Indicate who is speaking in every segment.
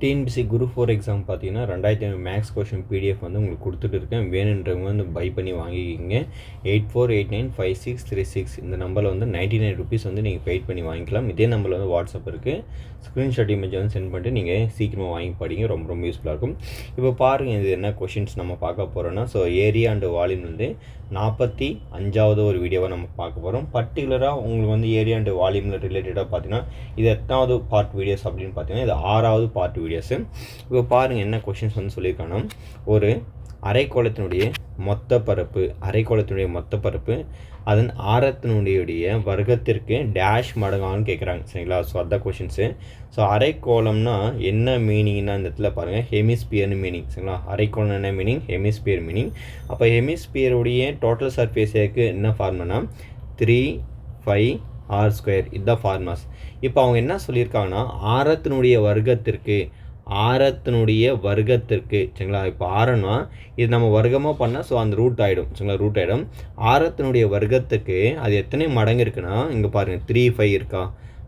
Speaker 1: TNPSC group 4 exam பார்த்தீங்கன்னா 2500 maths question PDF வந்து உங்களுக்கு கொடுத்துட்டு இருக்கேன். வேணுன்றவங்க வந்து பை பண்ணி வாங்கிக்கிங்க. 84895636 இந்த நம்பரில் வந்து 99 ருபீஸ் வந்து நீங்கள் பெய்ட் பண்ணி வாங்கிக்கலாம். இதே நம்பரில் வந்து வாட்ஸ்அப் இருக்குது. ஸ்க்ரீன்ஷாட் இமேஜ் வந்து சென்ட் பண்ணிட்டு நீங்கள் சீக்கிரமாக வாங்கி படிங்க. ரொம்ப ரொம்ப யூஸ்ஃபுல்லாக இருக்கும். இப்போ பாருங்கள், இது என்ன கொஷின்ஸ் நம்ம பார்க்க போகிறோன்னா, ஸோ ஏரியா அண்டு வால்யூம் வந்து 45வது ஒரு வீடியோவை நம்ம பார்க்க போகிறோம். பர்டிகுலராக உங்களுக்கு வந்து ஏரியா அண்டு வால்யூமில் ரிலேட்டடாக பார்த்தீங்கன்னா இது எத்தனாவது பார்ட் வீடியோஸ் அப்படின்னு பார்த்தீங்கன்னா இது 6வது பார்ட் வீடியோஸு. இப்போ பாருங்கள் என்ன கொஷின்ஸ் வந்து சொல்லியிருக்காங்கன்னா, ஒரு அரைக்கோளத்தினுடைய மொத்த பரப்பு அதன் ஆரத்தினுடைய வர்க்கத்திற்கு டேஷ் மடங்கான்னு கேட்குறாங்க. சரிங்களா? ஸோ அதான் கொஷின்ஸு. ஸோ அரைக்கோளம்னா என்ன மீனிங்னா இந்த இடத்துல பாருங்கள், ஹெமிஸ்பியர்னு மீனிங். சரிங்களா? அரைக்கோளம் என்ன மீனிங்? Hemisphere meaning. அப்போ ஹெமிஸ்பியருடைய டோட்டல் சர்ஃபேஸ் ஏரியாவுக்கு என்ன ஃபார்முலானா 3πr². இதுதான் ஃபார்முலாஸ். இப்போ அவங்க என்ன சொல்லியிருக்காங்கன்னா, ஆரத்தினுடைய வர்க்கத்திற்கு சரிங்களா? இப்போ ஆரம்னா இது நம்ம வர்க்கமாக பண்ணால் ஸோ அந்த ரூட் ஆகிடும். சரிங்களா? ரூட் ஆகிடும். ஆரத்தினுடைய வர்க்கத்துக்கு அது எத்தனை மடங்கு இருக்குன்னா, இங்கே பாருங்கள் 3π இருக்கா?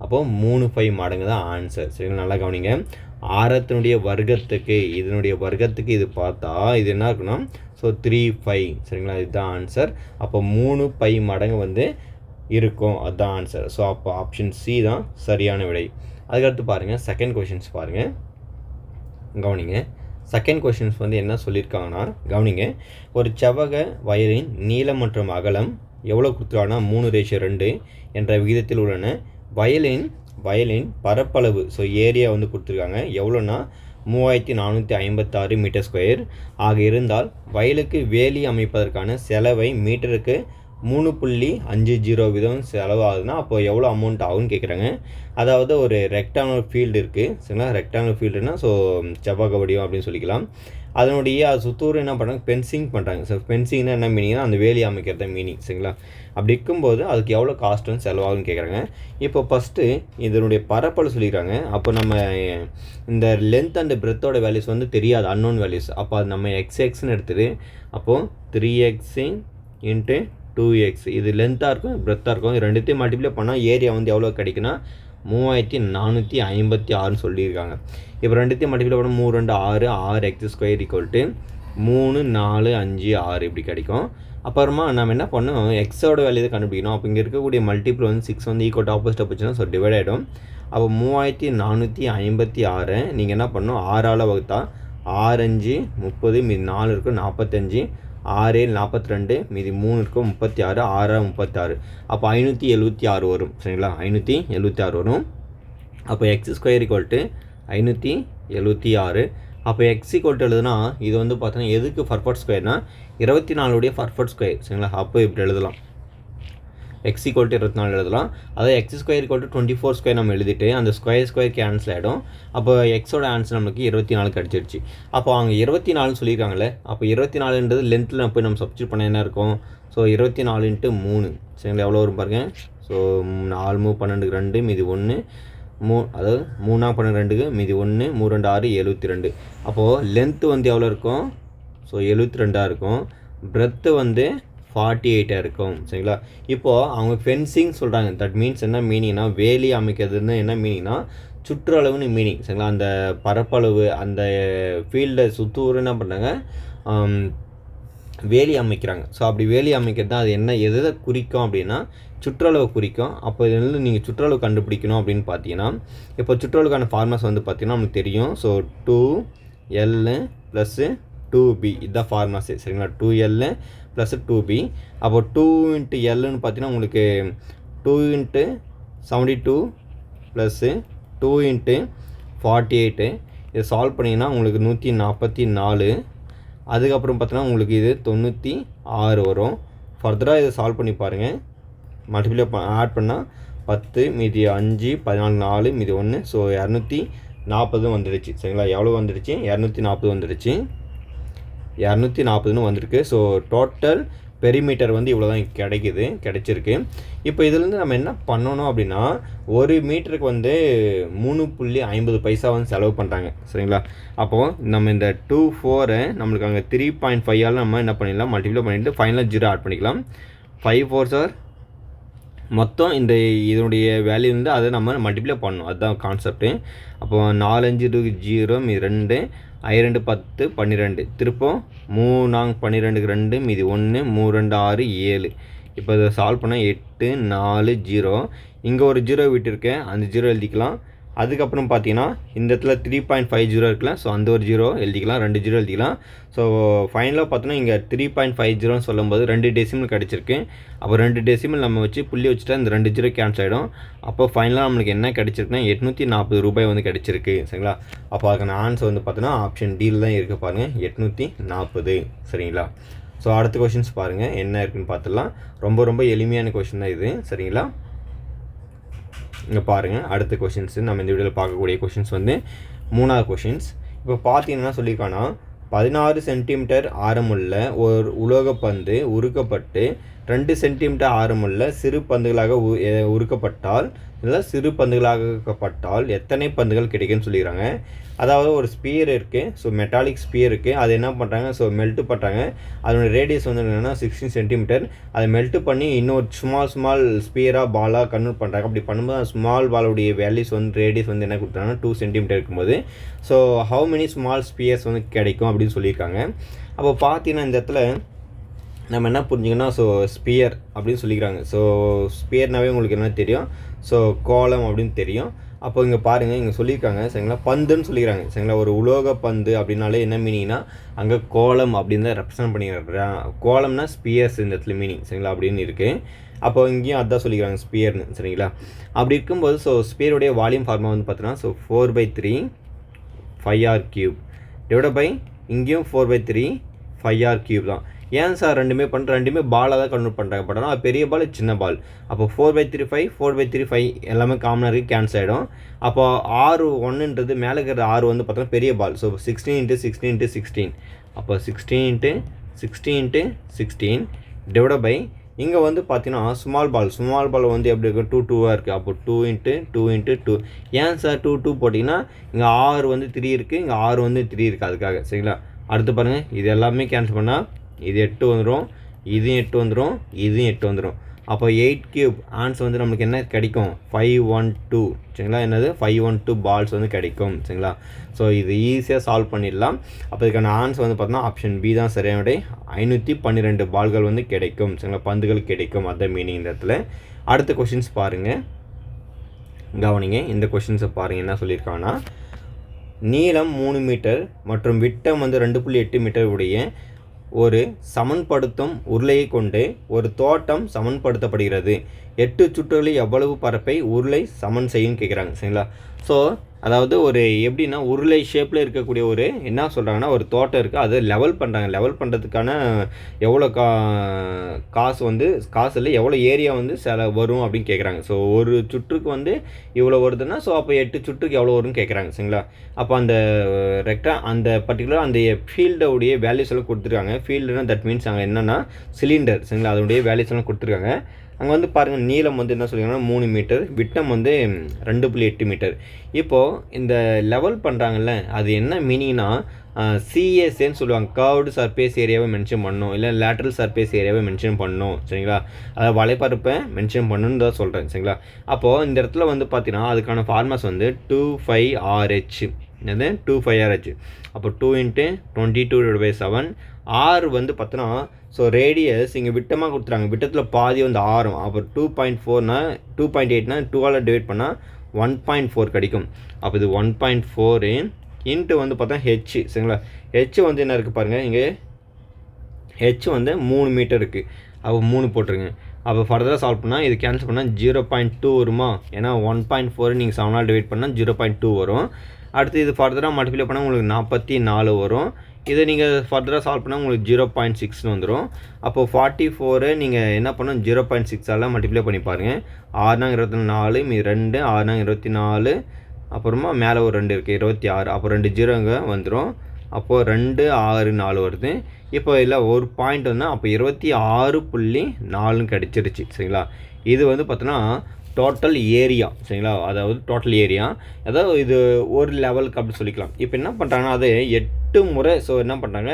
Speaker 1: அப்போது 3π மடங்கு தான் ஆன்சர். சரிங்களா? நல்லா கவனிங்க. ஆரத்தினுடைய வர்க்கத்துக்கு இதனுடைய வர்க்கத்துக்கு இது பார்த்தா இது என்ன இருக்குன்னா ஸோ 3π. சரிங்களா? இதுதான் ஆன்சர். அப்போ 3π மடங்கு வந்து இருக்கும். அதுதான் ஆன்சர். ஸோ அப்போ ஆப்ஷன் சி தான் சரியான விடை. அதுக்கடுத்து பாருங்கள், செகண்ட் கொஷின்ஸ் பாருங்கள், கவனிங்க. செகண்ட் கொஷின்ஸ் வந்து என்ன சொல்லியிருக்காங்கன்னா, கவனிங்க. ஒரு செவ்வக வயலின் நீளம் மற்றும் அகலம் எவ்வளோ கொடுத்துருக்காங்கன்னா 3:2 என்ற விகிதத்தில் உள்ளன. வயலின் பரப்பளவு ஸோ ஏரியா வந்து கொடுத்துருக்காங்க. எவ்வளோன்னா 3456 மீட்டர் ஸ்கொயர் ஆக இருந்தால் வயலுக்கு வேலி அமைப்பதற்கான செலவை மீட்டருக்கு 3.50 வீதம் செலவாகுதுன்னா அப்போ எவ்வளோ அமௌண்ட் ஆகும்னு கேட்குறாங்க. அதாவது ஒரு ரெக்டாங்குலர் ஃபீல்டு இருக்குது. சரிங்களா? ரெக்டாங்குலர் ஃபீல்டுனா ஸோ செவ்வக வடிவம் அப்படின்னு சொல்லிக்கலாம். அதனுடைய சுத்தூர் என்ன பண்ணுறாங்க, ஃபென்சிங் பண்ணுறாங்க. ஸோ ஃபென்சிங்னா என்ன மீனிங்னா அந்த வேலி அமைக்கிறது மீனிங். சரிங்களா? அப்படி இருக்கும்போது அதுக்கு எவ்வளோ காஸ்ட் வந்து செலவாகுன்னு கேட்குறாங்க. இப்போ ஃபஸ்ட்டு இதனுடைய பரப்பளவு சொல்லிக்கிறாங்க. அப்போ நம்ம இந்த லென்த் அண்ட் பிரெத்தோட வேல்யூஸ் வந்து தெரியாது, அன்னோன் வேல்யூஸ். அப்போ அது நம்ம எக்ஸ்ன்னு எடுத்துகிட்டு அப்போது 3x × 2x இது லென்த்தாக இருக்கும், பிரெத்தாக இருக்கும். இது ரெண்டுத்தையும் மல்டிப்ளை பண்ணால் ஏரியா வந்து எவ்வளோ கிடைக்குன்னா 3456 சொல்லியிருக்காங்க. இப்போ ரெண்டுத்தையும் மல்டிப்ளை பண்ணால் 3 2 6 6x² = 3 4 5 6 இப்படி கிடைக்கும். அப்புறமா நம்ம என்ன பண்ணோம், எக்ஸோட வேல்யூ தான் கண்டுபிடிக்கணும். அப்போ இங்கே இருக்கக்கூடிய மல்டிபிள் வந்து 6 வந்து ஈக்குவல் ஆப்போசிட்டாக போச்சுன்னா ஸோ டிவைட் ஆகிடும். அப்போ 3456 நீங்கள் என்ன பண்ணணும், 6ஆல் வகுத்தா 6 5 30 மீதி 4 இருக்கும் 45 6 7 42 மீதி 3 இருக்கும் 36 6 36. அப்போ 576 வரும். சரிங்களா? 576 வரும். அப்போ x² = 576. அப்போ x எழுதுனா இது வந்து பார்த்தோன்னா எதுக்கு பர்ஃபெக்ட் ஸ்கொயர்னா 24உடைய பர்ஃபெக்ட் ஸ்கொயர். சரிங்களா? அப்போ இப்படி எழுதலாம், x = 24 எழுதலாம். அதாவது x² = 24² நம்ம எழுதிட்டு அந்த ஸ்கொயர் கேன்சல் ஆகிடும். அப்போ எக்ஸோட ஆன்சர் நம்மளுக்கு 24 கிடச்சிருச்சு. அப்போ அவங்க 24 சொல்லியிருக்காங்களே, அப்போ 24ன்றது லென்த்தில் போய் நம்ம சப்ஸ்டியூட் பண்ண என்ன இருக்கும், ஸோ 24 × 3 சரிங்களா? எவ்வளோ வரும் பாருங்கள். ஸோ 4 3 12 2 மீதி 1 அதாவது 3 12 மீதி 1 3 2 6 72. அப்போது லென்த்து வந்து எவ்வளோ இருக்கும், ஸோ 72 இருக்கும். பிரெத்து வந்து 48 இருக்கும். சரிங்களா? இப்போது அவங்க ஃபென்சிங் சொல்கிறாங்க. தட் மீன்ஸ் என்ன மீனிங்னா, வேலி அமைக்கிறதுன்னு என்ன மீனிங்னா சுற்றளவுன்னு மீனிங். சரிங்களா? அந்த பரப்பளவு அந்த ஃபீல்டை சுற்றூர் என்ன பண்ணுறாங்க, வேலி அமைக்கிறாங்க. ஸோ அப்படி வேலி அமைக்கிறது தான் அது என்ன எதை குறிக்கும் அப்படின்னா சுற்றளவு குறிக்கும். அப்போ இதுலேருந்து நீங்கள் சுற்றளவு கண்டுபிடிக்கணும் அப்படின்னு பார்த்தீங்கன்னா, இப்போ சுற்றளவுக்கான ஃபார்முலாஸ் வந்து பார்த்தீங்கன்னா நமக்கு தெரியும். ஸோ 2l + 2b இதுதான் ஃபார்முலாஸு. சரிங்களா? 2l + 2b. அப்போ 2 × lன்னு பார்த்தீங்கன்னா உங்களுக்கு 2 × 72 + 2 × 48. இதை சால்வ் பண்ணிங்கன்னா உங்களுக்கு 144. அதுக்கப்புறம் பார்த்தீங்கன்னா உங்களுக்கு இது 96 வரும். ஃபர்தராக இதை சால்வ் பண்ணி பாருங்கள். மல்டிப்ளை ஆட் பண்ணால் 10 மீதி 5 14 4 மீதி 1 ஸோ 240 வந்துடுச்சு. சரிங்களா? எவ்வளோ வந்துடுச்சு, 240 வந்துடுச்சு. 240ன்னு வந்திருக்கு. ஸோ டோட்டல் பெரிமீட்டர் வந்து இவ்வளோ தான் கிடைச்சிருக்கு. இப்போ இதுலேருந்து நம்ம என்ன பண்ணணும் அப்படின்னா, ஒரு மீட்டருக்கு வந்து 3.50 பைசா வந்து செலவு பண்ணுறாங்க. சரிங்களா? அப்போது நம்ம இந்த 24 நம்மளுக்கு அங்கே 3.5ஆல் நம்ம என்ன பண்ணிடலாம், மல்டிப்ளை பண்ணிவிட்டு ஃபைனலாக 0 ஆட் பண்ணிக்கலாம். 5 4 சார் மொத்தம் இதனுடைய வேல்யூ வந்து அதை நம்ம மல்டிப்ளை பண்ணணும், அதுதான் கான்செப்ட்டு. அப்போ 4 5 0 மீதி 2 2 10 12 திருப்பம் 3 12 2 மீதி 1 3 2 6 7. இப்போ இதை சால்வ் பண்ணால் 8 4 0. இங்கே ஒரு 0 விட்டுருக்கேன், அந்த 0 எழுதிக்கலாம். அதுக்கப்புறம் பார்த்தீங்கன்னா இந்த இடத்துல 3.50 இருக்கலாம், ஸோ அந்த ஒரு 0 எழுதிக்கலாம், 2 0 எழுதிக்கலாம். ஸோ ஃபைனலாக பார்த்தோன்னா இங்கே 3.50 சொல்லும்போது 2 டெசிமல் கிடச்சிருக்கு. அப்போ 2 டெசிமல் நம்ம வச்சு புள்ளி வச்சுட்டா இந்த 2 0 கேன்சல் ஆகிடும். அப்போ ஃபைனலாக நம்மளுக்கு என்ன கிடச்சிருக்குன்னா 840 ரூபாய் வந்து கிடச்சிருக்கு. சரிங்களா? அப்போ அதுக்கான ஆன்சர் வந்து பார்த்தோன்னா ஆப்ஷன் டியில் தான் இருக்குது பாருங்கள், 840. சரிங்களா? ஸோ அடுத்த கொஷின்ஸ் பாருங்கள் என்ன இருக்குதுன்னு பார்த்துடலாம். ரொம்ப ரொம்ப எளிமையான கொஷின் தான் இது. சரிங்களா? இங்கே பாருங்கள் அடுத்த கொஷின்ஸ் நம்ம இந்த வீடியோவில் பார்க்கக்கூடிய கொஷின்ஸ் வந்து 3வது கொஷின்ஸ். இப்போ பார்த்தீங்கன்னா சொல்லியிருக்காங்கன்னா 16 சென்டிமீட்டர் ஆரமுள்ள ஒரு உலோக பந்து உருக்கப்பட்டு 2 சென்டிமீட்டர் ஆரமுள்ள சிறு பந்துகளாக உருக்கப்பட்டால் இல்லை சிறு பந்துகளாகப்பட்டால் எத்தனை பந்துகள் கிடைக்குன்னு சொல்லிடுறாங்க. அதாவது ஒரு ஸ்பியர் இருக்குது, ஸோ மெட்டாலிக் ஸ்பியர் இருக்குது, அது என்ன பண்ணுறாங்க, ஸோ மெல்ட்டு பண்ணுறாங்க. அதோட ரேடியஸ் வந்து என்னென்னா 16 சென்டிமீட்டர். அதை மெல்ட்டு பண்ணி இன்னொரு ஸ்மால் ஸ்பியராக பாலாக கன்வெர்ட் பண்ணுறாங்க. அப்படி பண்ணும்போது ஸ்மால் பாலுடைய வேல்யூஸ் வந்து ரேடியஸ் வந்து என்ன கொடுத்தாங்கன்னா 2 சென்டிமீட்டர் இருக்கும்போது so how many small Spears வந்து கிடைக்கும் அப்படின்னு சொல்லியிருக்காங்க. அப்போ பார்த்தீங்கன்னா இந்த இடத்துல நம்ம என்ன புரிஞ்சுக்கன்னா, ஸோ ஸ்பியர் அப்படின்னு சொல்லிக்கிறாங்க. ஸோ ஸ்பியர்னாவே உங்களுக்கு என்ன தெரியும், ஸோ கோலம் அப்படின்னு தெரியும். அப்போ இங்கே பாருங்கள், இங்கே சொல்லியிருக்காங்க சரிங்களா, பந்துன்னு சொல்லிக்கிறாங்க. சரிங்களா? ஒரு உலோக பந்து அப்படின்னாலே என்ன மீனிங்னா அங்கே கோலம் அப்படின்னு தான் ரெப்ரசன்ட் பண்ணிக்கிறாங்க. கோலம்னா ஸ்பியர்ஸ் இந்த இடத்துல மீனிங். சரிங்களா? அப்படின்னு இருக்குது. அப்போ இங்கேயும் அதான் சொல்லிக்கிறாங்க ஸ்பியர்னு. சரிங்களா? அப்படி இருக்கும்போது ஸோ ஸ்பியருடைய வால்யூம் ஃபார்மா வந்து பார்த்தீங்கன்னா ஸோ 4/3 5r³ டிவைட் பை இங்கேயும் 4/3 5r³ தான். ஏன் சார் ரெண்டுமே பாலாக தான் கன்வெர்ட் பண்ணுறாங்க. பட் ஆனால் பெரிய பால் சின்ன பால். அப்போ 4/3 5 4/3 5 எல்லாமே காமனாக இருக்குது, கேன்சல் ஆகிடும். அப்போ R1ன்றது மேலே இருக்கிற R வந்து பார்த்தோன்னா பெரிய பால். ஸோ 16 × 16 × 16. அப்போ 16 × 16 × 16 டிவைட் பை இங்கே வந்து பார்த்தீங்கன்னா ஸ்மால் பால் வந்து எப்படி இருக்கும், 2 2ஆக இருக்குது. அப்போ 2 × 2 × 2. ஏன் சார் 2 2 போட்டிங்கன்னா இங்கே R வந்து 3 இருக்குது, இங்கே R வந்து 3 இருக்குது, அதுக்காக. சரிங்களா? அடுத்து பாருங்கள், இது எல்லாமே கேன்சல் பண்ணால் இது 8 வந்துடும், இதுவும் 8 வந்துடும், இதுவும் 8 வந்துடும். அப்போ 8³ ஆன்சர் வந்து நமக்கு என்ன கிடைக்கும், 512. சரிங்களா? என்னது 512 பால்ஸ் வந்து கிடைக்கும். சரிங்களா? ஸோ இது ஈஸியாக சால்வ் பண்ணிடலாம். அப்போ இதுக்கான ஆன்சர் வந்து பார்த்தோன்னா ஆப்ஷன் பி தான் சரியான விடை. 512 பால்கள் வந்து கிடைக்கும். சரிங்களா? பந்துகள் கிடைக்கும், அதான் மீனிங் இந்த இடத்துல. அடுத்த கொஷின்ஸ் பாருங்கள், கவனிங்க. இந்த கொஷின்ஸை பாருங்கள் என்ன சொல்லியிருக்காங்கன்னா, நீளம் 3 மீட்டர் மற்றும் விட்டம் வந்து 2.8 மீட்டர் உடைய ஒரு சமன்படுத்தும் உருளையை கொண்டு ஒரு தோட்டம் சமன்படுத்தப்படுகிறது. 8 சுற்றுகளில் எவ்வளவு பரப்பை உருளை சமன் செய்யும் கேட்குறாங்க. சரிங்களா? ஸோ அதாவது ஒரு எப்படின்னா உருளை ஷேப்பில் இருக்கக்கூடிய ஒரு என்ன சொல்கிறாங்கன்னா ஒரு தோட்டம் இருக்குது, அது லெவல் பண்ணுறாங்க. லெவல் பண்ணுறதுக்கான எவ்வளோ காசு இல்லை எவ்வளோ ஏரியா வந்து வரும் அப்படின்னு கேட்குறாங்க. ஸோ ஒரு சுற்றுக்கு வந்து இவ்வளோ வருதுன்னா ஸோ அப்போ 8 சுற்றுக்கு எவ்வளோ வரும்னு கேட்குறாங்க. சரிங்களா? அப்போ அந்த பர்டிகுலர் அந்த ஃபீல்டோடைய வேல்யூஸ் எல்லாம் கொடுத்துருக்காங்க. ஃபீல்டுனா தட் மீன்ஸ் அங்கே என்னென்னா சிலிண்டர். சரிங்களா? அதோடைய வேல்யூஸ் எல்லாம் கொடுத்துருக்காங்க. அங்கே வந்து பாருங்கள், நீளம் வந்து என்ன சொல்லிங்கன்னா 3 மீட்டர், விட்டம் வந்து 2.8 மீட்டர். இப்போது இந்த லெவல் பண்ணுறாங்கல்ல, அது என்ன மீனிங்னா சிஎஸ்ஏன்னு சொல்லுவாங்க, கர்வ்டு சர்ஃபேஸ் ஏரியாவை மென்ஷன் பண்ணணும், இல்லை லேட்ரல் சர்ஃபேஸ் ஏரியாவை மென்ஷன் பண்ணணும். சரிங்களா? அதாவது வலைப்பரப்பை மென்ஷன் பண்ணணுன்னு தான் சொல்கிறேன். சரிங்களா? அப்போது இந்த இடத்துல வந்து பார்த்தீங்கன்னா அதுக்கான ஃபார்மாஸ் வந்து 25RH. என்னது 25RH. அப்போ 2 × 22/7. R வந்து பார்த்தோன்னா ஸோ ரேடியஸ் இங்கே விட்டமாக கொடுத்துறாங்க, விட்டத்தில் பாதி வந்து ஆரம். அப்போ 2.4னா 2.8னா 2ஆல் டிவைட் பண்ணால் 1.4 கிடைக்கும். அப்போ இது 1.4 இன்ட்டு வந்து பார்த்தா H. சரிங்களா? H வந்து என்ன இருக்குது பாருங்கள், இங்கே H வந்து 3 மீட்டர் இருக்குது. அப்போ 3 போட்டுருங்க. அப்போ ஃபர்தராக சால்வ் பண்ணால் இது கேன்சல் பண்ணால் 0.2 வருமா, ஏன்னா 1.4 நீங்கள் 7ஆல் டிவைட் பண்ணால் 0.2 வரும். அடுத்து இது ஃபர்தராக மல்டிப்ளை பண்ணால் உங்களுக்கு 44 வரும். இதை நீங்கள் ஃபர்தராக சால்வ் பண்ணால் உங்களுக்கு 0.6ன்னு வந்துடும். அப்போது 44 நீங்கள் என்ன பண்ணணும், 0.6ஆல் மல்டிப்ளை பண்ணி பாருங்கள். 6 24, மீது 2, 6 24, அப்புறமா மேலே ஒரு 2 இருக்குது 26. அப்போ 2 0 இங்கே வந்துடும். அப்போது 2 6 4 வருது. இப்போ இல்லை ஒரு பாயிண்ட் வந்தால் அப்போ 26.4 கிடச்சிருச்சு. சரிங்களா? இது வந்து பார்த்தோன்னா டோட்டல் ஏரியா சரிங்களா, அதாவது டோட்டல் ஏரியா, அதாவது இது ஒரு லெவலுக்கு அப்படி சொல்லிக்கலாம். இப்போ என்ன பண்ணுறாங்கன்னா அது 8 முறை ஸோ என்ன பண்ணுறாங்க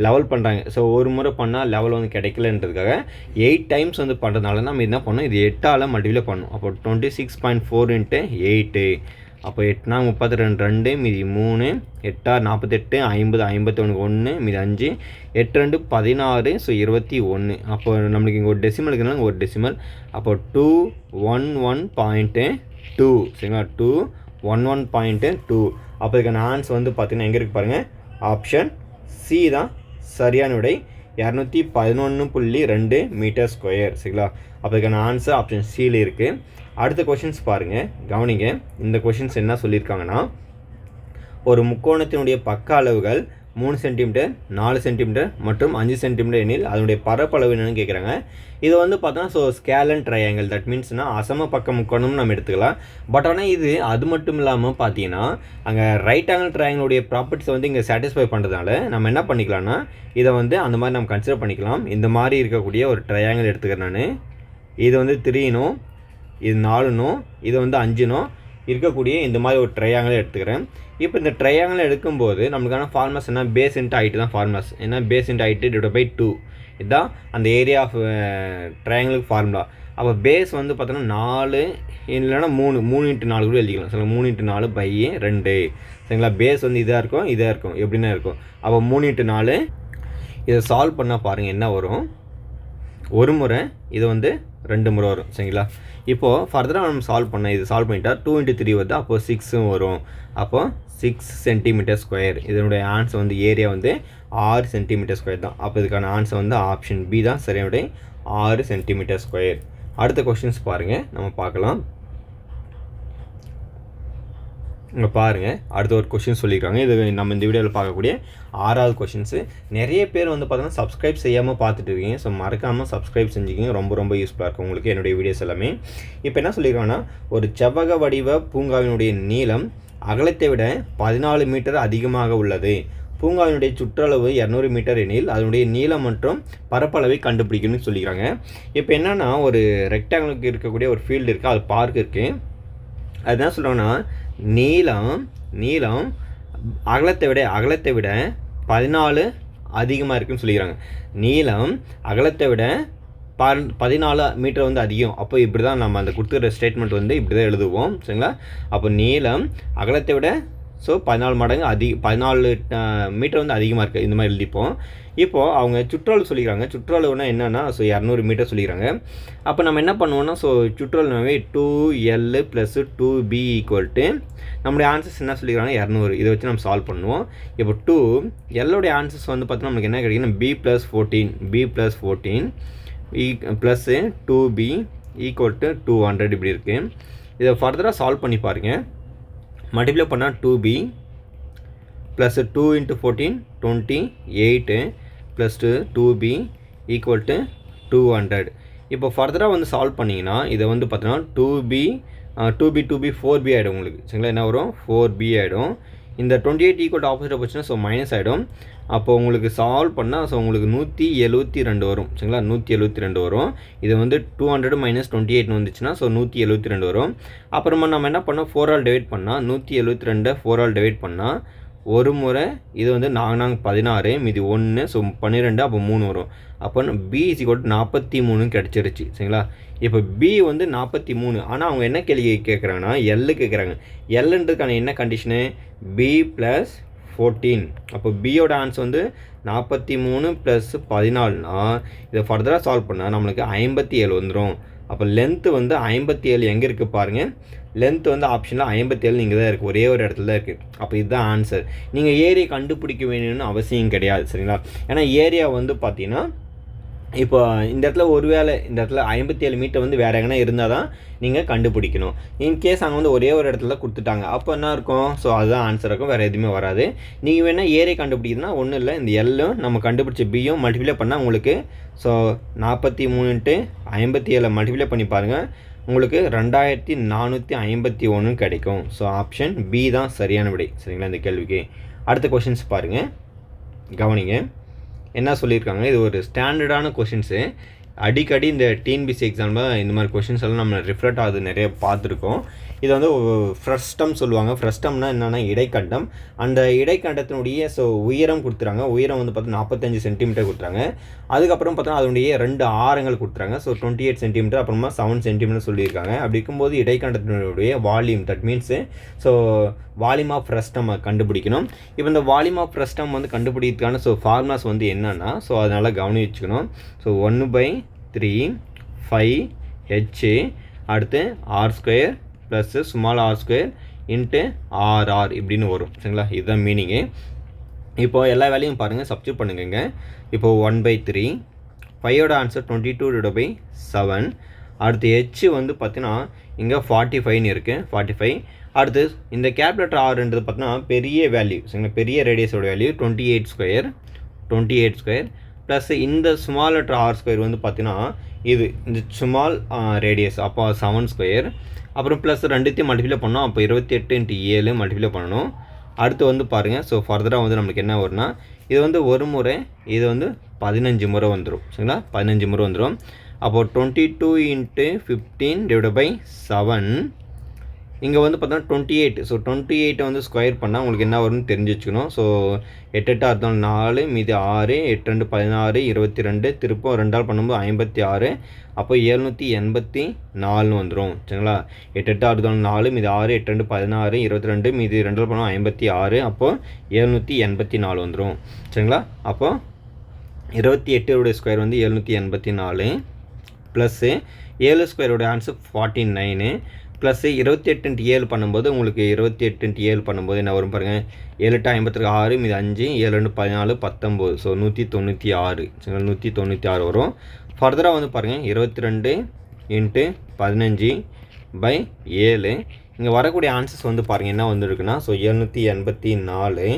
Speaker 1: லெவல் பண்ணுறாங்க. ஸோ ஒரு முறை பண்ணால் லெவல் வந்து கிடைக்கலன்றதுக்காக 8 டைம்ஸ் வந்து பண்ணுறதுனால நம்ம என்ன பண்ணணும், இது 8ஆல் மல்டிப்ளை பண்ணணும். அப்போ 26.4 × 8, அப்போ 8 32 2 மீதி 3 8 48 50 51 1 மீதி 5 8 2 16 ஸோ 21. அப்போ நம்மளுக்கு இங்கே ஒரு டெசிமல் இருக்குதுனால ஒரு டெசிமல், அப்போ 211.2 சரிங்களா, 211.2. அப்போ இதுக்கான ஆன்சர் வந்து பார்த்திங்கன்னா எங்கே இருக்குது பாருங்கள், ஆப்ஷன் சி தான் சரியான விடை, 211.2 மீட்டர் ஸ்கொயர் சரிங்களா. அப்போ இதுக்கான ஆன்சர் ஆப்ஷன் சியில் இருக்குது. அடுத்த கொஷின்ஸ் பாருங்கள், கவனிங்க. இந்த கொஷின்ஸ் என்ன சொல்லியிருக்காங்கன்னா, ஒரு முக்கோணத்தினுடைய பக்க அளவுகள் 3 சென்டிமீட்டர் 4 சென்டிமீட்டர் மற்றும் 5 சென்டிமீட்டர் எனில் அதனுடைய பரப்பளவு என்னன்னு கேட்குறாங்க. இது வந்து பார்த்தோன்னா ஸோ ஸ்கேலன் ட்ரையாங்கிள், தட் மீன்ஸ்னால் அசம பக்க முக்கோணம்னு நம்ம எடுத்துக்கலாம். பட் ஆனால் இது அது மட்டும் இல்லாமல் பார்த்தீங்கன்னா அங்கே ரைட் ஆங்கிள் ட்ரையாங்கிளுடைய ப்ராப்பர்ட்டிஸை வந்து இங்கே சாட்டிஸ்ஃபை பண்ணுறதுனால நம்ம என்ன பண்ணிக்கலாம்னா இதை வந்து அந்த மாதிரி நம்ம கன்சிடர் பண்ணிக்கலாம். இந்த மாதிரி இருக்கக்கூடிய ஒரு ட்ரையாங்கிள் எடுத்துக்கிறேன் நான். இது வந்து 3னும் இது 4னும் இது வந்து 5னும் இருக்கக்கூடிய இந்த மாதிரி ஒரு ட்ரையாங்கிள் எடுத்துக்கிறேன். இப்போ இந்த ட்ரையாங்கிள் எடுக்கும்போது நம்மளுக்கான ஃபார்முலாஸ் என்ன, பேஸ் இன்ட்டு ஹைட்டு தான் ஃபார்முலாஸ். ஏன்னா பேஸ் இன்ட்டு ஹைட்டு /2 இதுதான் அந்த ஏரியா ஆஃப் ட்ரையாங்கிளுக்கு ஃபார்முலா. அப்போ பேஸ் வந்து பார்த்தோன்னா 4 இல்லைன்னா 3 × 4 கூட எழுதிக்கலாம் சரிங்களா, 3 × 4/2 சரிங்களா. பேஸ் வந்து இதாக இருக்கும் எப்படின்னா இருக்கும். அப்போ 3 × 4 இதை சால்வ் பண்ணால் பாருங்கள் என்ன வரும், ஒரு முறை இது வந்து 2 முறை வரும் சரிங்களா. இப்போது ஃபர்தராக நம்ம சால்வ் பண்ண இது சால்வ் பண்ணிட்டா 2 × 3 வருது, அப்போது 6 வரும். அப்போது 6 சென்டிமீட்டர் ஸ்கொயர். இதனுடைய ஆன்சர் வந்து ஏரியா வந்து 6 சென்டிமீட்டர் ஸ்கொயர் தான். அப்போ இதுக்கான ஆன்சர் வந்து ஆப்ஷன் பி தான் சரியான 6 சென்டிமீட்டர் ஸ்கொயர். அடுத்த கொஸ்டின்ஸ் பாருங்கள், நம்ம பார்க்கலாம். இங்கே பாருங்கள், அடுத்த ஒரு கொஷின் சொல்லியிருக்காங்க. இது நம்ம இந்த வீடியோவில் பார்க்கக்கூடிய 6வது கொஷின்ஸு. நிறைய பேர் வந்து பார்த்தோன்னா சப்ஸ்கிரைப் செய்யாமல் பார்த்துட்டு இருக்கீங்க. ஸோ மறக்காமல் சப்ஸ்கிரைப் செஞ்சுக்கிங்க, ரொம்ப யூஸ்ஃபுல்லாக இருக்கும் உங்களுக்கு என்னுடைய வீடியோஸ் எல்லாமே. இப்போ என்ன சொல்லியிருக்காங்கன்னா, ஒரு செவ்வக வடிவ பூங்காவினுடைய நீளம் அகலத்தை விட 14 மீட்டர் அதிகமாக உள்ளது. பூங்காவினுடைய சுற்றளவு 200 மீட்டர் எனில் அதனுடைய நீளம் மற்றும் பரப்பளவை கண்டுபிடிக்கணும்னு சொல்லிக்கிறாங்க. இப்போ என்னென்னா ஒரு ரெக்டாங்கிளுக்கு இருக்கக்கூடிய ஒரு ஃபீல்டு இருக்குது, அது பார்க் இருக்குது. அது என்ன சொல்கிறாங்கன்னா நீளம் அகலத்தை விட 14 அதிகமாக இருக்குன்னு சொல்லிக்கிறாங்க. நீளம் அகலத்தை விட 14 மீட்டர் வந்து அதிகம். அப்போ இப்படி தான் நம்ம அந்த கொடுத்துக்கிற ஸ்டேட்மெண்ட் வந்து இப்படி தான் எழுதுவோம் சரிங்களா. அப்போ நீளம் அகலத்தை விட 14 மடங்கு 14 மீட்டர் வந்து அதிகமாக இருக்குது, இந்த மாதிரி எழுதிப்போம். இப்போது அவங்க சுற்றளவு சொல்லிக்கிறாங்க. சுற்றளவுனா என்னென்னா 200 மீட்டர் சொல்லிக்கிறாங்க. அப்போ நம்ம என்ன பண்ணுவோம்னா சுற்றளவு 2L + 2B = நம்மளுடைய ஆன்சர்ஸ் என்ன சொல்லிக்கிறாங்க 200. இதை வச்சு நம்ம சால்வ் பண்ணுவோம். இப்போ 2L ஆன்சர்ஸ் வந்து பார்த்தோன்னா நமக்கு என்ன கிடைக்குன்னா B + 14 + 2B = 200 இப்படி இருக்குது. இதை ஃபர்தராக சால்வ் பண்ணி பாருங்கள். மல்டிப்ளை பண்ணால் 2B + 2 × 14 28 + 2B = 200. இப்போ ஃபர்தராக வந்து சால்வ் பண்ணிங்கன்னா இதை வந்து பார்த்தோன்னா 2B 4B ஆகிடும் உங்களுக்கு சரிங்களா. என்ன வரும் 4B ஆகிடும். இந்த 28 = ஆப்போசிட்டாக போச்சுன்னா மைனஸ் ஆகிடும். அப்போ உங்களுக்கு சால்வ் பண்ணால் உங்களுக்கு 172 வரும் சரிங்களா. 172 வரும். இது வந்து 200 - 28 வந்துச்சுன்னா 172 வரும். அப்புறமா நம்ம என்ன பண்ணோம் 4ஆல் டிவைட் பண்ணால் 172 4ஆல் டிவைட் பண்ணால் ஒரு முறை இது வந்து 4 16 மீதி 1 12 அப்போ 3 வரும். அப்போ B = 43 கிடச்சிருச்சு சரிங்களா. இப்போ B வந்து 43. ஆனால் அவங்க என்ன கேள்வி கேட்குறாங்கன்னா L கேட்குறாங்க. Lன்றதுக்கான என்ன கண்டிஷனு B + 14. அப்போ பியோட ஆன்சர் வந்து 43 + 14னா இதை ஃபர்தராக சால்வ் பண்ணால் நம்மளுக்கு 57 வந்துடும். அப்போ லென்த்து வந்து 57 எங்கே இருக்குது பாருங்கள். லென்த் வந்து ஆப்ஷனில் 57 இங்கே தான் இருக்குது, ஒரே ஒரு இடத்துல தான் இருக்குது. அப்போ இதுதான் ஆன்சர். நீங்கள் ஏரியா கண்டுபிடிக்க வேணும்னு அவசியம் கிடையாது சரிங்களா. ஏன்னா ஏரியா வந்து பார்த்தீங்கன்னா இப்போ இந்த இடத்துல ஒருவேளை இந்த இடத்துல 57 மீட்டர் வந்து வேறு எங்கன்னா இருந்தால் தான் நீங்கள் கண்டுபிடிக்கணும். இன்கேஸ் அங்கே வந்து ஒரே ஒரு இடத்துல கொடுத்துட்டாங்க, அப்போ என்ன இருக்கும் அதுதான் ஆன்சர் இருக்கும், வேறு எதுவுமே வராது. நீங்கள் வேணால் ஏரியா கண்டுபிடிக்கணும்னா ஒன்றும் இல்லை, இந்த எல்லும் நம்ம கண்டுபிடிச்ச பியும் மல்டிப்ளை பண்ணால் உங்களுக்கு 43 × 57 மல்டிப்ளை பண்ணி பாருங்கள், உங்களுக்கு 2451 கிடைக்கும். ஆப்ஷன் பி தான் சரியான விடை சரிங்களா இந்த கேள்விக்கு. அடுத்த கொஷின்ஸ் பாருங்கள், கவனிங்க என்ன சொல்லியிருக்காங்க. இது ஒரு ஸ்டாண்டர்டான கொஷின்ஸு. அடிக்கடி இந்த டிஎன்பிசி எக்ஸாமில் இந்த மாதிரி கொஷின்ஸ் எல்லாம் நம்ம ரிஃப்ளெக்ட் ஆகுது நிறைய பார்த்துருக்கோம். இது வந்து ஃப்ரஸ்டம் சொல்லுவாங்க. ஃப்ரஸ்டம்னா என்னென்னா இடைக்கண்டம். அந்த இடைக்கண்டத்தினுடைய உயரம் கொடுத்துறாங்க. உயரம் வந்து பார்த்தா 45 சென்டிமீட்டர் கொடுத்துறாங்க. அதுக்கப்புறம் பார்த்தோன்னா அதனுடைய 2 ஆரங்கள் கொடுத்துறாங்க. 28 சென்டிமீட்டர், அப்புறமா 7 சென்டிமீட்டர் சொல்லியிருக்காங்க. அப்படி இருக்கும்போது இடைக்கண்டத்தினுடைய volume, that means volume of frustum கண்டுபிடிக்கணும். இப்போ இந்த வால்யூம் ஆஃப் ஃப்ரஸ்டம் வந்து கண்டுபிடிக்கிறதுக்கான ஃபார்முலாஸ் வந்து என்னென்னா அதனால் கவனி வச்சுக்கணும். 1/3 5H அடுத்து R² plus small R² into RR இப்படின்னு வரும். சரிங்களா, இதுதான் மீனிங்கு. இப்போது எல்லா வேலையும் பாருங்கள், சப்ஸ்டியூட் பண்ணுங்க. இப்போது 1/3 5ஓட ஆன்சர் 22/7. அடுத்து H வந்து பார்த்தீங்கன்னா இங்கே 45ன்னு இருக்குது, 45. அடுத்து இந்த கேல்குலேட்டர் ஆர்ன்றது பார்த்தீங்கன்னா பெரிய வேல்யூ, சரிங்களா, பெரிய ரேடியஸோட வேல்யூ 28² ப்ளஸ் இந்த ஸ்மால் லெட்டர் R² வந்து பார்த்தீங்கன்னா இது இந்த ஸ்மால் ரேடியஸ், அப்போ 7². அப்புறம் ப்ளஸ் ரெண்டுத்தையும் மல்டிப்ளை பண்ணோம், அப்போ 28 × 7 மல்டிப்ளை பண்ணணும். அடுத்து வந்து பாருங்கள், ஃபர்தராக வந்து நம்மளுக்கு என்ன வரும்னா இது வந்து ஒரு முறை, இது வந்து 15 முறை வந்துடும். சரிங்களா, 15 முறை வந்துடும். அப்போது 22 × 15/7 இங்கே வந்து பார்த்தோன்னா 28. 28 வந்து ஸ்கொயர் பண்ணால் உங்களுக்கு என்ன வரும்னு தெரிஞ்சு வச்சுக்கணும். 8 8 6 4 மீதி 6, 8 2 16, 22, திருப்பம் 2ஆல் பண்ணும்போது 56. அப்போ 784 வந்துடும். சரிங்களா, 8 8 6 4 மீதி 6, 8 2 16, 22 மீதி 2ஆல் பண்ணோம் 56. அப்போது 784 வந்துடும். சரிங்களா, அப்போது 28 ஸ்கொயர் வந்து 784 ப்ளஸ்ஸு 7² ஆன்சர் 49 ப்ளஸ் 28 × 7 பண்ணும்போது உங்களுக்கு 28 × 7 பண்ணும்போது என்ன வரும் பாருங்கள், 7 8 56 மீது 5, 7 2 14 19. 196. சரிங்களா, 196 வரும். ஃபர்தராக வந்து பாருங்கள், 22 × 15/7 இங்கே வரக்கூடிய ஆன்சர்ஸ் வந்து பாருங்கள் என்ன வந்துருக்குன்னா 784,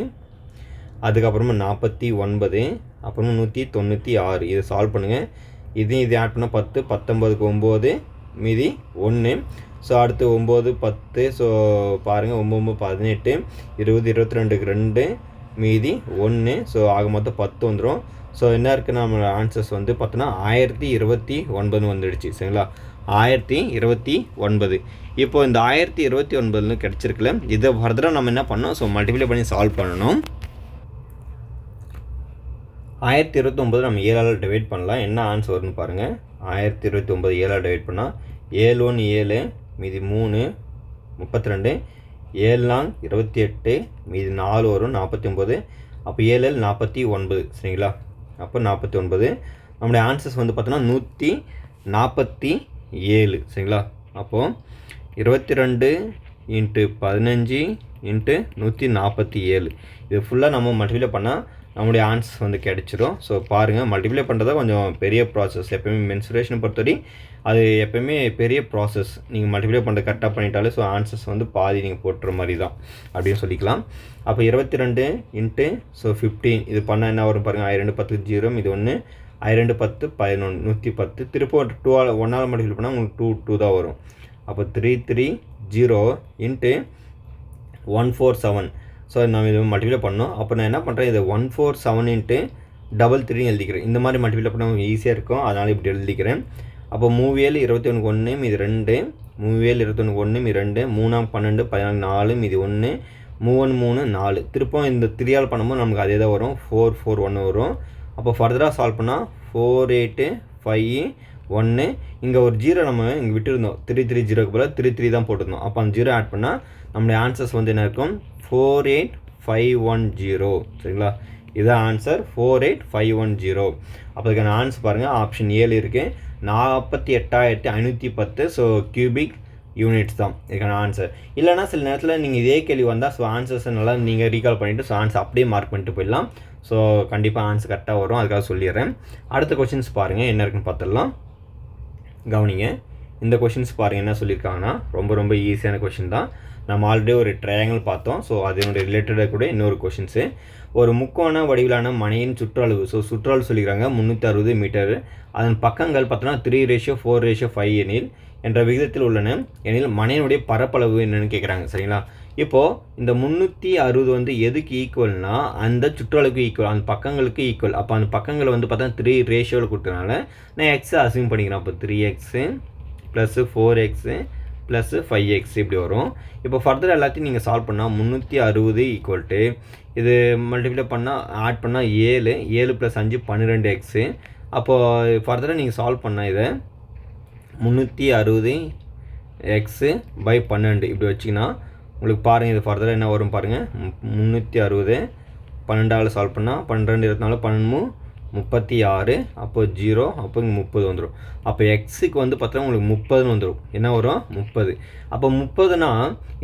Speaker 1: அதுக்கப்புறமா 49, அப்புறமா 196. இதை சால்வ் பண்ணுங்கள். இது ஆட் பண்ணால் 10, 19க்கு 9 மீதி 1. அடுத்து 9 10. பாருங்கள் 9 18, 20 22க்கு 2 மீதி 1. ஆக மொத்தம் 10 வந்துடும். என்ன இருக்குது நம்ம ஆன்சர்ஸ் வந்து பார்த்தோன்னா 1029 வந்துடுச்சு. சரிங்களா, 1029. இப்போ இந்த 1029 கிடச்சிருக்குல்ல, இதை ஃபர்தராக நம்ம என்ன பண்ணோம், மல்டிப்ளை பண்ணி சால்வ் பண்ணணும். 1029 நம்ம 7ஆல் டிவைட் பண்ணலாம். என்ன ஆன்சர் வரும்னு பாருங்கள். 1029 7ஆல் டிவைட் பண்ணால் 7 1 7 மீதி 3 32, 7 4 28 மீதி 4 வரும் 49. அப்போ 7 49. சரிங்களா, அப்போ 49. நம்முடைய ஆன்சர்ஸ் வந்து பார்த்தோன்னா 147. சரிங்களா, அப்போது 22 × 15 × 147 இது ஃபுல்லாக நம்ம மல்டிப்ளை பண்ணால் நம்முடைய ஆன்சர்ஸ் வந்து கிடச்சிரும். பாருங்கள், மல்டிப்ளை பண்ணுறதா கொஞ்சம் பெரிய ப்ராசஸ். எப்போயுமே மென்சுரேஷனை பொறுத்தவரை அது எப்போயுமே பெரிய ப்ராசஸ். நீங்கள் மல்டிப்ளை பண்ணுறது கரெக்டாக பண்ணிட்டாலே ஆன்சர்ஸ் வந்து பாதி நீங்கள் போட்டுற மாதிரி தான் அப்படின்னு சொல்லிக்கலாம். அப்போ 22 × 15 இது பண்ணால் என்ன வரும் பாருங்கள், 2 10 0 இது 1, 2 10 11 110. திருப்ப 2ஆல் 1ஆல் மல்டிப்ளை பண்ணால் உங்களுக்கு 2 தான் வரும். அப்போ 330 × 147. நம்ம இது மல்டிப்ளை பண்ணோம். அப்போ நான் என்ன பண்ணுறேன், இதை 147 × 33 எழுதிக்கிறேன். இந்த மாதிரி மல்டிப்ளை பண்ண ஈஸியாக இருக்கும், அதனால் இப்படி எழுதிக்கிறேன். அப்போ 3 7 21 1 மீதி 2, 3 7 21 1 மீதி 2, 3 12 14 4 மீதி 1, 3 3 4. திருப்பம் இந்த 3ஆல் பண்ணும்போது நமக்கு அதே தான் வரும், 4 4 1 வரும். அப்போ ஃபர்தராக சால்வ் பண்ணால் 4 8 5 1. இங்கே ஒரு 0 நம்ம இங்கே விட்டுருந்தோம், 330க்கு பதிலாக 33 தான் போட்டிருந்தோம். அப்போ அந்த 0 ஆட் பண்ணால் நம்மளுடைய ஆன்சர்ஸ் வந்து என்ன இருக்கும், 48510. சரிங்களா, இதுதான் ஆன்சர் 48510. அப்போ இதுக்கான ஆன்சர் பாருங்கள், ஆப்ஷன் 7 இருக்குது, 48,510. கியூபிக் யூனிட்ஸ் தான் இதுக்கான ஆன்சர். இல்லைனா சில நேரத்தில் நீங்கள் இதே கேள்வி வந்தால் ஆன்சர்ஸை நல்லா நீங்கள் ரீகால் பண்ணிவிட்டு ஆன்சர் அப்படியே மார்க் பண்ணிட்டு போயிடலாம். கண்டிப்பாக ஆன்சர் கரெக்டாக வரும், அதுக்காக சொல்லிடுறேன். அடுத்த கொஷின்ஸ் பாருங்கள் என்ன இருக்குன்னு பார்த்துடலாம். கவனிங்க, இந்த கொஷின்ஸ் பாருங்கள் என்ன சொல்லியிருக்காங்கன்னா ரொம்ப ரொம்ப ஈஸியான கொஷின் தான். நம்ம ஆல்ரெடி ஒரு ட்ரையாங்கிள் பார்த்தோம். அதனுடைய ரிலேட்டடாக கூட இன்னொரு கொஷின்ஸு. ஒரு முக்கோண வடிவிலான மனையின் சுற்றளவு, சுற்றளவு சொல்லிக்கிறாங்க 360 மீட்டர். அதன் பக்கங்கள் பார்த்தோன்னா 3:4:5 எனில் என்ற விகிதத்தில் உள்ளன எனில் மனையினுடைய பரப்பளவு என்னென்னு கேட்குறாங்க. சரிங்களா, இப்போது இந்த 360 வந்து எதுக்கு ஈக்குவல்னா அந்த சுற்றளவுக்கு ஈக்குவல், அந்த பக்கங்களுக்கு ஈக்குவல். அப்போ அந்த பக்கங்களை வந்து பார்த்தா 3 ரேஷியோவில் கொடுத்தனால நான் எக்ஸை அசியூம் பண்ணிக்கிறேன். அப்போ 3x plus 4x plus 5x இப்படி வரும். இப்போ ஃபர்தர் எல்லாத்தையும் நீங்கள் சால்வ் பண்ணால் 360 ஈக்குவல் டு இது மல்டிப்ளை பண்ணால் ஆட் பண்ணால் 7 ப்ளஸ் 5 12x. அப்போது ஃபர்தராக நீங்கள் சால்வ் பண்ணால் இதை 360x/12 இப்படி வச்சிங்கன்னா உங்களுக்கு பாருங்கள் இது ஃபர்தராக என்ன வரும் பாருங்கள். 360 12ஆல் சால்வ் பண்ணால் 12 24 13 36, அப்போ 0, அப்போ இங்கே 30 வந்துடும். அப்போ எக்ஸுக்கு வந்து பார்த்தா உங்களுக்கு 30ன்னு வந்துடும். என்ன வரும் 30. அப்போ 30னா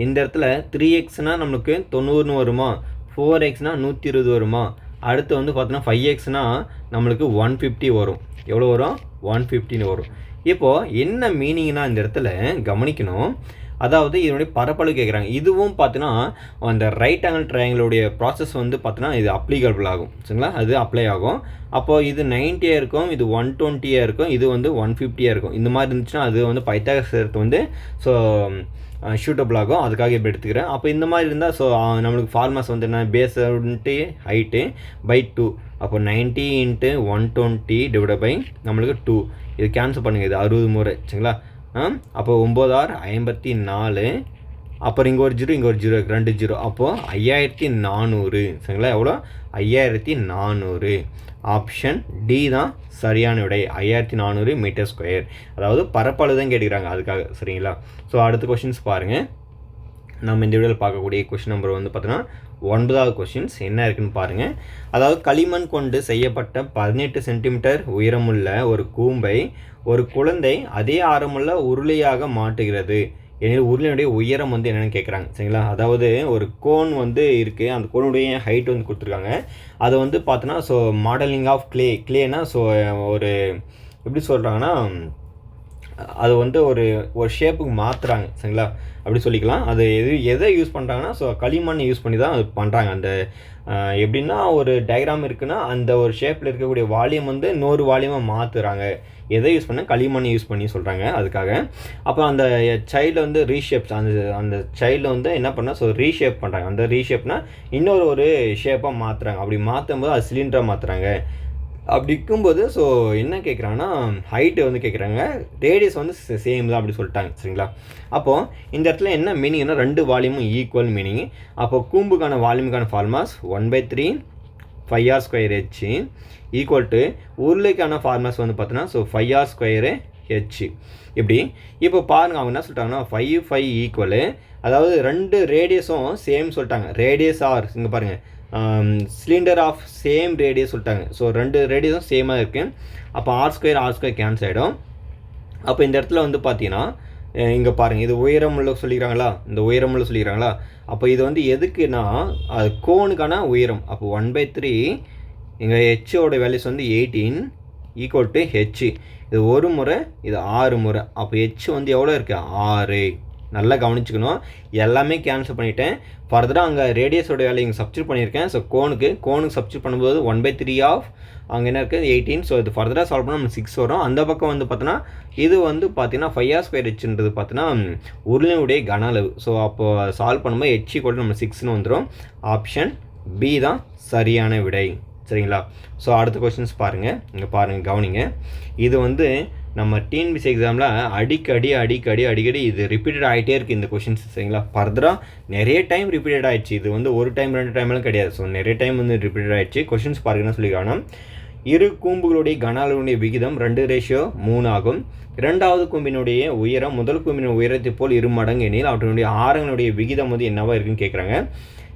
Speaker 1: இந்த இடத்துல 3xனால் நம்மளுக்கு 90ன்னு வருமா, 4xனால் 120 வருமா, அடுத்து வந்து பார்த்தோன்னா 5xனா நம்மளுக்கு 150 வரும். எவ்வளோ வரும் 150ன்னு வரும். இப்போது என்ன மீனிங்னா இந்த இடத்துல கவனிக்கணும். அதாவது இதனுடைய பரப்பளவு கேட்குறாங்க. இதுவும் பார்த்தீங்கன்னா அந்த ரைட் ஆங்கிள் ட்ரையாங்கிளுடைய ப்ராசஸ் வந்து பார்த்தீங்கன்னா இது அப்ளிகபிள் ஆகும். சரிங்களா, அது அப்ளை ஆகும். அப்போது இது 90 இருக்கும், இது 120 இருக்கும், இது வந்து 150 இருக்கும். இந்த மாதிரி இருந்துச்சுன்னா அது வந்து பைத்தாகரஸ் தேற்றத்தை வந்து ஸோ ஷூட்டபிள் ஆகும். அதுக்காக இப்போ எடுத்துக்கிறேன். அப்போ இந்த மாதிரி இருந்தால் ஸோ நம்மளுக்கு ஃபார்மாஸ் வந்து என்ன, பேஸ் இன்ட்டு ஹைட்டு பை 2. அப்போ 90 × 120 டிவைட் பை நம்மளுக்கு 2. இது கேன்சல் பண்ணுங்கள், இது 60 முறை. சரிங்களா, அப்போ 9 54, அப்புறம் இங்கே ஒரு 0 இங்கே ஒரு 0 2 0, அப்போது 5400. சரிங்களா, எவ்வளோ 5400. ஆப்ஷன் டி தான் சரியான விடை. 5400 மீட்டர் ஸ்கொயர். அதாவது பரப்பளவு தான் கேட்டுக்கிறாங்க அதுக்காக. சரிங்களா, ஸோ அடுத்த கொஷின்ஸ் பாருங்கள். நம்ம இந்த வீடியோவில் பார்க்கக்கூடிய கொஷின் நம்பர் வந்து பார்த்தோன்னா 9வது கொஷின்ஸ் என்ன இருக்குன்னு பாருங்கள். அதாவது களிமண் கொண்டு செய்யப்பட்ட 18 சென்டிமீட்டர் உயரமுள்ள ஒரு கூம்பை ஒரு குழந்தை அதே ஆரமுள்ள உருளையாக மாட்டுகிறது எனில் உருளையுடைய உயரம் வந்து என்னென்னு கேட்குறாங்க. சரிங்களா, அதாவது ஒரு கோன் வந்து இருக்குது, அந்த கோனுடைய ஹைட் வந்து கொடுத்துருக்காங்க. அதை வந்து பார்த்தோன்னா ஸோ மாடலிங் ஆஃப் கிளேனா ஸோ ஒரு எப்படி சொல்கிறாங்கன்னா அது வந்து ஒரு ஷேப்புக்கு மாற்றுறாங்க. சரிங்களா, அப்படி சொல்லிக்கலாம். அது எதை யூஸ் பண்ணுறாங்கன்னா ஸோ களிமண் யூஸ் பண்ணி தான் அது பண்ணுறாங்க. அந்த எப்படின்னா ஒரு டயக்ராம் இருக்குன்னா அந்த ஒரு ஷேப்பில் இருக்கக்கூடிய வால்யூம் வந்து இன்னொரு வால்யூமாக மாற்றுறாங்க. எதை யூஸ் பண்ண, களிமண் யூஸ் பண்ணி சொல்கிறாங்க அதுக்காக. அப்போ அந்த சைல்டு வந்து ரீஷேப்ஸ், அந்த சைல்டு வந்து என்ன பண்ணால் ஸோ ரீஷேப் பண்ணுறாங்க. அந்த ரீஷேப்னா ஒரு ஷேப்பாக மாற்றுறாங்க. அப்படி மாற்றும் போது அது சிலிண்டராக மாற்றுறாங்க. அப்படி இருக்கும்போது ஸோ என்ன கேட்குறாங்கன்னா ஹைட்டு வந்து கேட்குறாங்க, ரேடியஸ் வந்து சேம் தான் அப்படி சொல்லிட்டாங்க. சரிங்களா, அப்போது இந்த இடத்துல என்ன மீனிங்னா 2 வால்யூமும் ஈக்குவல் மீனிங். அப்போது கூம்புக்கான வால்யூமுக்கான ஃபார்மாஸ் 1/3 5r² ஈக்குவல் டு உருளைக்கான ஃபார்மாஸ் வந்து பார்த்தோன்னா ஸோ 5r² இப்படி. இப்போ பாருங்கள் அவங்க என்ன சொல்லிட்டாங்கன்னா 5 ஈக்குவலு, அதாவது 2 ரேடியஸும் சேம் சொல்லிட்டாங்க. ரேடியஸ் ஆர் இங்கே பாருங்கள் சிலிண்டர் ஆஃப் சேம் ரேடியஸ் சொல்லிட்டாங்க. ஸோ 2 ரேடியஸும் சேமாக இருக்குது. அப்போ r² கேன்சல் ஆகிடும். அப்போ இந்த இடத்துல வந்து பார்த்தீங்கன்னா இங்கே பாருங்கள் இது உயரமுள்ள சொல்லிக்கிறாங்களா, இந்த உயரமுள்ள சொல்லிக்கிறாங்களா. அப்போ இது வந்து எதுக்குன்னா அது கோனுக்கான உயரம். அப்போ 1/3 இங்கே ஹெச்சோட வேல்யூஸ் வந்து 18 ஈக்குவல் டு ஹெச். இது ஒரு முறை, இது 6 முறை. அப்போ ஹெச் வந்து எவ்வளோ இருக்குது 6. நல்லா கவனிச்சுக்கணும். எல்லாமே கேன்சல் பண்ணிவிட்டேன். ஃபர்தராக அங்கே ரேடியஸோட வேல்யூ இங்கே சப்ஸ்டியூட் பண்ணியிருக்கேன். ஸோ கோனுக்கு சப்ஸ்டியூட் பண்ணும்போது 1/3 ஆஃப் அங்கே என்ன இருக்குது 18. ஸோ இது ஃபர்தராக சால்வ் பண்ணால் நமக்கு 6 வரும். அந்த பக்கம் வந்து பார்த்தோன்னா இது வந்து பார்த்தீங்கன்னா 5r²ன்றது பார்த்தீங்கன்னா உருளையுடைய கன அளவு. ஸோ அப்போ சால்வ் பண்ணும்போது h கூட நம்ம 6ன்னு வந்துடும். ஆப்ஷன் பி தான் சரியான விடை. சரிங்களா, ஸோ அடுத்த கொஸ்டின்ஸ் பாருங்கள். இங்கே பாருங்கள் கவனிங்க. இது வந்து நம்ம டிஎன்பிஎஸ்சி எக்ஸாமில் அடிக்கடி இது ரிப்பீட்டட் ஆகிட்டே இருக்குது இந்த கொஷின்ஸ். சரிங்களா, ஃபர்தராக நிறைய டைம் ரிப்பீட்டட் ஆகிடுச்சு. இது வந்து ஒரு டைம் 2 டைம்லாம் கிடையாது. ஸோ நிறைய டைம் வந்து ரிப்பீட்டட் ஆகிடுச்சு. கொஷின்ஸ் பாருங்கன்னா சொல்லியிருக்காங்கன்னா இரு கூம்புகளுடைய கன அளவுடைய விகிதம் 2:3 ஆகும். இரண்டாவது கூம்பினுடைய உயரம் முதல் கூம்பின் உயரத்தை போல் 2 மடங்கு எனில் அவற்றினுடைய ஆரங்களுடைய விகிதம் வந்து என்னவா இருக்குன்னு கேட்குறாங்க.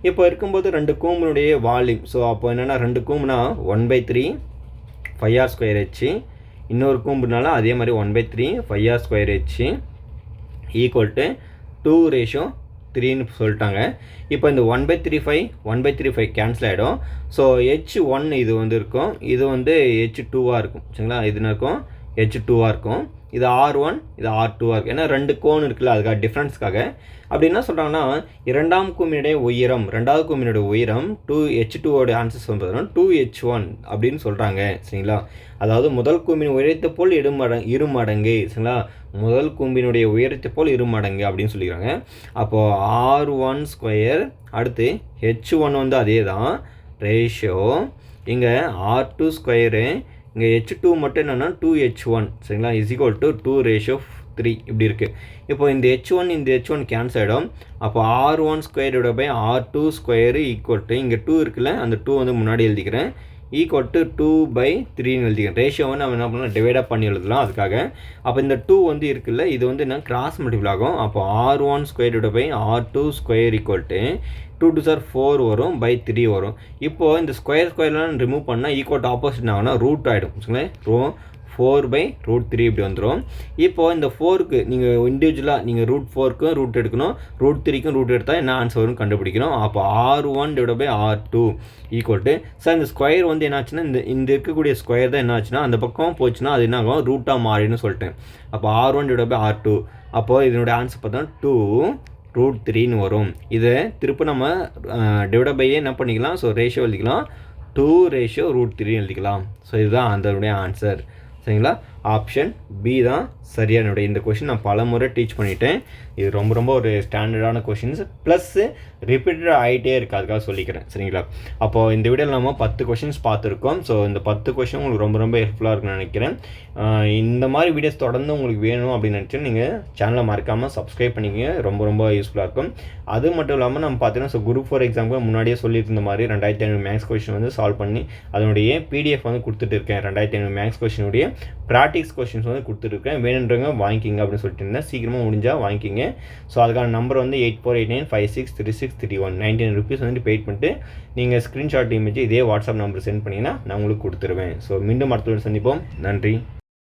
Speaker 1: இப்போ இருக்கும்போது 2 கூம்பினுடைய வால்யூம். ஸோ அப்போ என்னென்னா 2 கூம்புனா 1/3 5r², இன்னொரு கூம்புனால அதே மாதிரி 1/3 5r² ஈக்குவல் டு 2:3ன்னு சொல்லிட்டாங்க. இப்போ இந்த 1/3 கேன்சல் ஆகிடும். ஸோ h1 இது வந்து இருக்கும், இது வந்து h2 இருக்கும். சரிங்களா, இது இருக்கும் h2 இருக்கும். இது R1 இது R2 இருக்குது. ஏன்னா 2 கோன் இருக்குல்ல, அதுக்காக டிஃப்ரென்ஸ்க்காக. அப்படி என்ன சொல்கிறாங்கன்னா, இரண்டாம் குமிழுடைய உயரம், ரெண்டாவது குமிழுடைய உயரம் 2H2ஓட ஆன்சர் சொல்கிறதுனா 2H1 அப்படின்னு சொல்கிறாங்க. சரிங்களா? அதாவது முதல் கும்பின் உயரத்தை போல் இருமடங்கு. சரிங்களா? முதல் கும்பினுடைய உயரத்தை போல் இருமடங்கு அப்படின்னு சொல்லிக்கிறாங்க. அப்போது R1² அடுத்து H1 வந்து அதே தான் ரேஷியோ. இங்கே R2², இங்கே H2 மட்டும் என்னென்னா 2H1. சரிங்களா? =2:3 இப்படி இருக்குது. இப்போ இந்த H1 இந்த H1 கேன்சல் ஆகிடும். அப்போ R1² =R2² இங்கே 2 இருக்குல்ல, அந்த 2 வந்து முன்னாடி எழுதிக்கிறேன், =2/3 எழுதிக்கிறேன். ரேஷியோவை நம்ம என்ன பண்ணலாம், டிவைடாக பண்ணி எழுதலாம் அதுக்காக. அப்போ இந்த 2 வந்து இருக்குல்ல, இது வந்து என்ன கிராஸ் மல்டிபிள் ஆகும். அப்போ R1²/R2² = 2 2 4 வரும், /3 வரும். இப்போது இந்த ஸ்கொயர்லாம் ரிமூவ் பண்ணால் ஆப்போசிட் ஆகுனா ரூட் ஆகிடும். வச்சுங்களேன், 4/√3 இப்படி வந்துடும். இப்போது இந்த 4க்கு நீங்கள் இண்டிவிஜுவலாக நீங்கள் √4க்கும் ரூட் எடுக்கணும், √3க்கும் ரூட் எடுத்தால் என்ன ஆன்சர் வரும்னு கண்டுபிடிக்கணும். அப்போ R1/R2 சார் இந்த ஸ்கொயர் வந்து என்ன ஆச்சுன்னா, இந்த இருக்கக்கூடிய ஸ்கொயர் தான் என்ன ஆச்சுன்னா அந்த பக்கம் போச்சுன்னா அது என்ன ஆகும், ரூட்டாக மாறின்னு சொல்லிட்டேன். அப்போ R1/R2. அப்போது இதனுடைய ஆன்சர் பார்த்தா 2√3ன்னு வரும். இதை திரும்ப நம்ம டிவைட் பையே என்ன பண்ணிக்கலாம், ஸோ ரேஷியோ எழுதிக்கலாம், 2/√3 எழுதிக்கலாம். ஸோ இதுதான் அதனுடைய ஆன்சர். சரிங்களா? ஆப்ஷன் பி தான் சரியானுடைய. இந்த கொஷின் நான் பல முறை டீச் பண்ணிட்டேன். இது ரொம்ப ரொம்ப ஒரு ஸ்டாண்டர்டான கொஷின்ஸ், ப்ளஸ்ஸு ரிப்பீட்டட் ஆகிட்டே இருக்குது, அதுக்காக சொல்லிக்கிறேன். சரிங்களா? அப்போது இந்த வீடியோவில் நம்ம 10 கொஷின்ஸ் பார்த்துருக்கோம். ஸோ இந்த 10 கொஷின் உங்களுக்கு ரொம்ப ரொம்ப ஹெல்ப்ஃபுல்லாக இருக்குன்னு நினைக்கிறேன். இந்த மாதிரி வீடியோஸ் தொடர்ந்து உங்களுக்கு வேணும் அப்படின்னு நினச்சி நீங்கள் சேனலை மறக்காமல் சப்ஸ்கிரைப் பண்ணிக்கங்க, ரொம்ப ரொம்ப யூஸ்ஃபுல்லாக இருக்கும். அது மட்டும் இல்லாமல் நம்ம பார்த்தீங்கன்னா, ஸோ குரூப் 4 எக்ஸாமுக்கு முன்னாடியே சொல்லியிருந்த மாதிரி 2500 மேக்ஸ் கொஷின் வந்து சால்வ் பண்ணி அதனுடைய PDF வந்து கொடுத்துட்டு இருக்கேன். 2500 மேக்ஸ் கொஷினுடைய ப்ராக்டிக்ஸ் கொஷின்ஸ் வந்து கொடுத்துருக்கேன். வேணுன்றவங்க வாங்கிக்கிங்க அப்படின்னு சொல்லிட்டு இருந்தேன். சீக்கிரமாக முடிஞ்சால் வாங்கிக்கிங்க. ஸோ அதுக்கான நம்பர் வந்து 8489563631 99 rupees வந்து பெய்ட் பண்ணிட்டு நீங்கள் ஸ்க்ரீன்ஷாட் இமேஜ் இதே வாட்ஸ்அப் நம்பர் சென்ட் பண்ணிங்கன்னா நான் உங்களுக்கு கொடுத்துருவேன். ஸோ மீண்டும் அடுத்த சந்திப்போம். நன்றி.